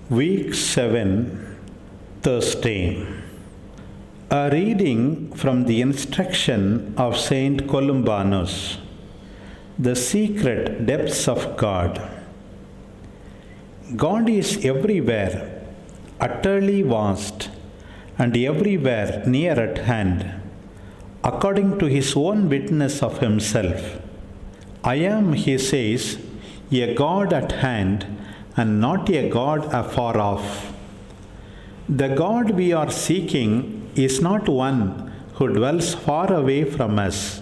Week 7, Thursday. A reading from the instruction of Saint Columbanus, The Secret Depths of God. God is everywhere, utterly vast, and everywhere near at hand, according to his own witness of himself. I am, he says, a God at hand, and not a God afar off. The God we are seeking is not one who dwells far away from us.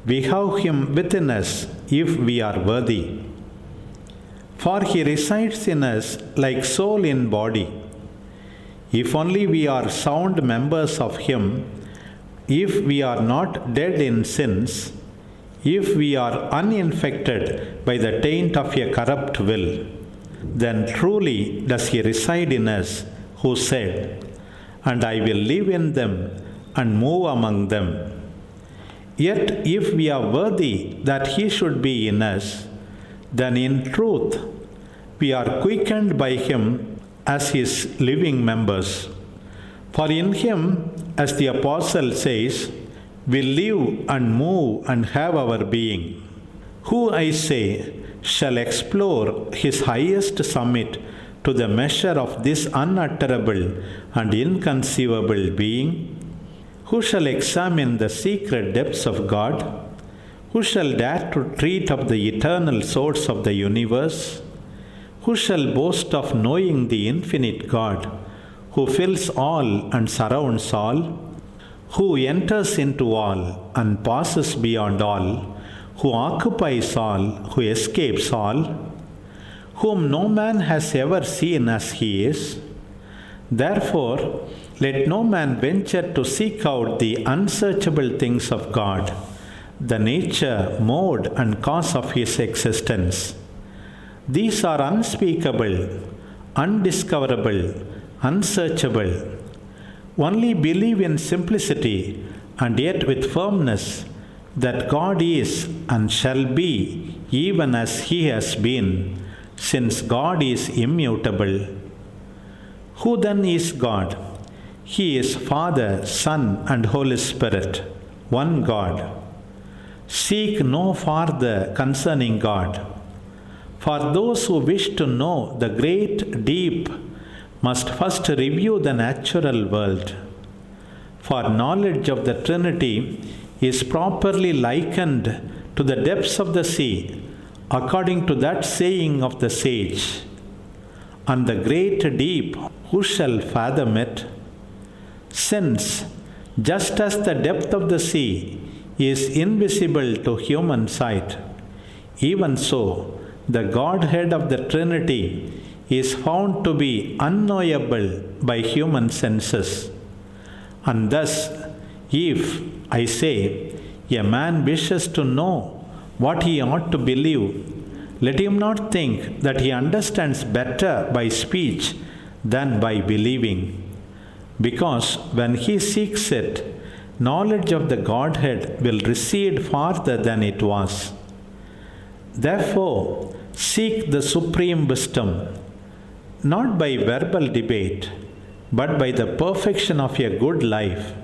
We have him within us if we are worthy. For he resides in us like soul in body. If only we are sound members of him, if we are not dead in sins, if we are uninfected by the taint of a corrupt will, then truly does he reside in us, who said, "And I will live in them and move among them." Yet if we are worthy that he should be in us, then in truth we are quickened by him as his living members. For in him, as the apostle says, we live and move and have our being. Who, I say, shall explore his highest summit to the measure of this unutterable and inconceivable being? Who shall examine the secret depths of God? Who shall dare to treat of the eternal source of the universe? Who shall boast of knowing the infinite God, who fills all and surrounds all, who enters into all and passes beyond all, who occupies all, who escapes all, whom no man has ever seen as he is? Therefore, let no man venture to seek out the unsearchable things of God, the nature, mode, and cause of his existence. These are unspeakable, undiscoverable, unsearchable. Only believe in simplicity and yet with firmness that God is and shall be even as he has been, since God is immutable. Who then is God? He is Father, Son, and Holy Spirit, one God. Seek no farther concerning God. For those who wish to know the great deep must first review the natural world. For knowledge of the Trinity is properly likened to the depths of the sea, according to that saying of the sage, "And the great deep, who shall fathom it?" Since, just as the depth of the sea is invisible to human sight, even so the Godhead of the Trinity is found to be unknowable by human senses. And thus, if, I say, a man wishes to know what he ought to believe, let him not think that he understands better by speech than by believing. Because when he seeks it, knowledge of the Godhead will recede farther than it was. Therefore, seek the supreme wisdom, not by verbal debate, but by the perfection of a good life,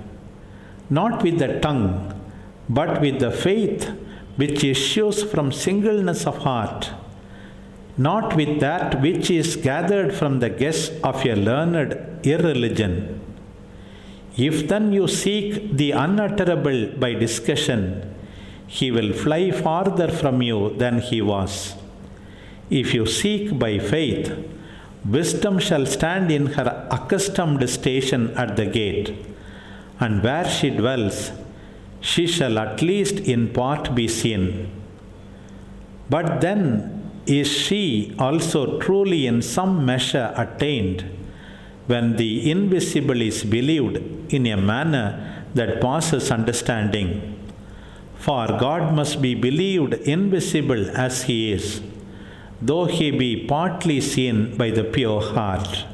not with the tongue, but with the faith which issues from singleness of heart, not with that which is gathered from the guess of a learned irreligion. If then you seek the unutterable by discussion, he will fly farther from you than he was. If you seek by faith, wisdom shall stand in her accustomed station at the gate, and where she dwells, she shall at least in part be seen. But then is she also truly in some measure attained, when the invisible is believed in a manner that passes understanding. For God must be believed invisible as he is, though he be partly seen by the pure heart.